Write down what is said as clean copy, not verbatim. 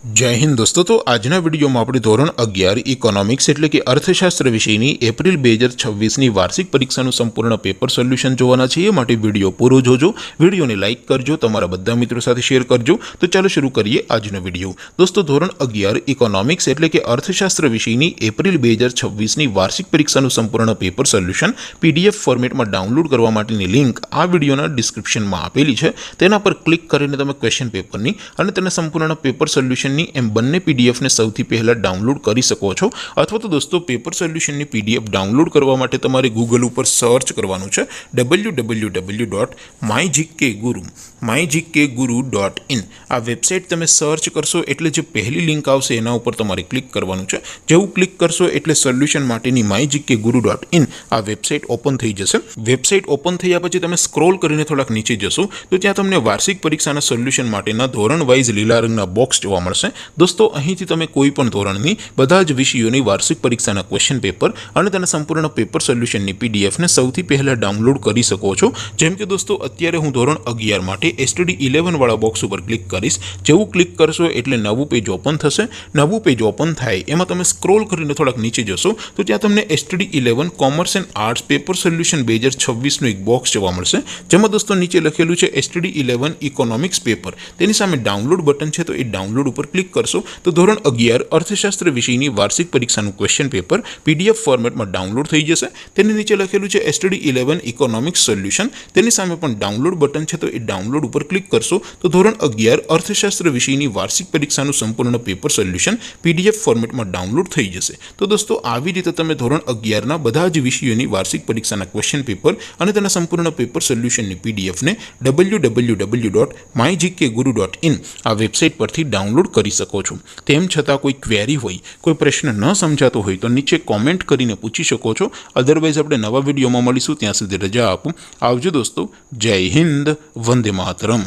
जय हिंद दोस्तों। तो आजना विडियो में આપણે ધોરણ 11 ઇકોનોમિક્સ એટલે કે અર્થશાસ્ત્ર વિષયની એપ્રિલ 2026ની વાર્ષિક પરીક્ષાનું સંપૂર્ણ પેપર સોલ્યુશન જોવાના છે। એ માટે વિડિયો પૂરો જોજો, વિડિયોને લાઈક કરજો, તમારા બધા મિત્રો સાથે શેર કરજો। તો ચાલો શરૂ કરીએ આજનો વિડિયો। દોસ્તો ધોરણ 11 ઇકોનોમિક્સ એટલે કે અર્થશાસ્ત્ર વિષયની એપ્રિલ 2026ની વાર્ષિક પરીક્ષાનું સંપૂર્ણ પેપર સોલ્યુશન પીડીએફ ફોર્મેટમાં ડાઉનલોડ કરવા માટેની લિંક આ વિડિયોના ડિસ્ક્રિપ્શનમાં આપેલી છે। તેના પર ક્લિક કરીને તમે ક્વેશ્ચન પેપરની અને તેના સંપૂર્ણ પેપર સોલ્યુશન एम बने पीडीएफ ने सौथी पहला डाउनलॉड करी सको छो। अथवा तो दोस्तों पेपर सोल्यूशन पीडीएफ डाउनलॉड करवा माटे तमारे गूगल पर सर्च करवानुं छे www.mygkguru.in आ वेबसाइट तमे सर्च करशो एटले जे पहली लिंक आवशे एना उपर तमारे क्लिक करवानुं छे। जेवुं क्लिक करशो एटले सोल्यूशन माटेनी mygkguru.in आ वेबसाइट ओपन थई जशे। वेबसाइट ओपन थया पछी तमे स्क्रॉल करीने थोड़ाक नीचे जशो तो त्यां तमने वार्षिक परीक्षाना सोल्यूशन माटेना धोरण वाइज लीला रंगना बॉक्स जोवा मळशे। दोस्तों અહીંથી તમે કોઈ પણ ધોરણની બધા જ વિષયોની વાર્ષિક પરીક્ષાના ક્વેશ્ચન પેપર અને તેના સંપૂર્ણ પેપર સોલ્યુશનની પીડીએફ ને સૌથી પહેલા ડાઉનલોડ કરી શકો છો। જેમ કે દોસ્તો અત્યારે હું ધોરણ 11 માટે STD 11 વાળા બોક્સ ઉપર ક્લિક કરીશ। જેવું ક્લિક કરશો એટલે નવું પેજ ઓપન થશે। નવું પેજ ઓપન થાય એમાં તમે સ્ક્રોલ કરીને થોડાક નીચે જશો તો ત્યાં તમને STD 11 commerce and arts paper solution 2026 નું એક બોક્સ જોવા મળશે। જેમાં દોસ્તો નીચે લખેલું છે STD 11 ઇકોનોમિક્સ પેપર। તેની સામે ડાઉનલોડ બટન છે તો એ ડાઉનલોડ ઉપર क्लिक करशो तो धोरण 11 अर्थशास्त्र विषयनी वार्षिक परीक्षाનું क्वेश्चन पेपर पीडीएफ फॉर्मेट में डाउनलॉड थई जशे। तेनी नीचे लखेलुं छे STD 11 इकोनॉमिक्स सोल्यूशन। तेनी सामे पण डाउनलॉड बटन छे तो ए डाउनलॉड ઉપર क्लिक करशो तो धोरण 11 अर्थशास्त्र विषयनी वार्षिक परीक्षाનું संपूर्ण पेपर सोल्यूशन पीडीएफ फॉर्मेट में डाउनलॉड थई जशे। तो दोस्तों આવી રીતે તમે ધોરણ 11 ના બધા જ વિષયોની વાર્ષિક પરીક્ષાના ક્વેશ્ચન પેપર અને તેના સંપૂર્ણ પેપર સોલ્યુશનની પીડીએફ ને www.mygkguru.in આ વેબસાઇટ પરથી ડાઉનલોડ કરી શકો છો। તેમ છતાં કોઈ ક્વેરી હોય, કોઈ પ્રશ્ન ન સમજાતો હોય તો નીચે કોમેન્ટ કરીને પૂછી શકો છો। અધરવાઇઝ આપણે નવા વિડીયોમાં મળીશું, ત્યાં સુધી રજા આપું। આવજો દોસ્તો। જય હિન્દ, વંદે માતરમ।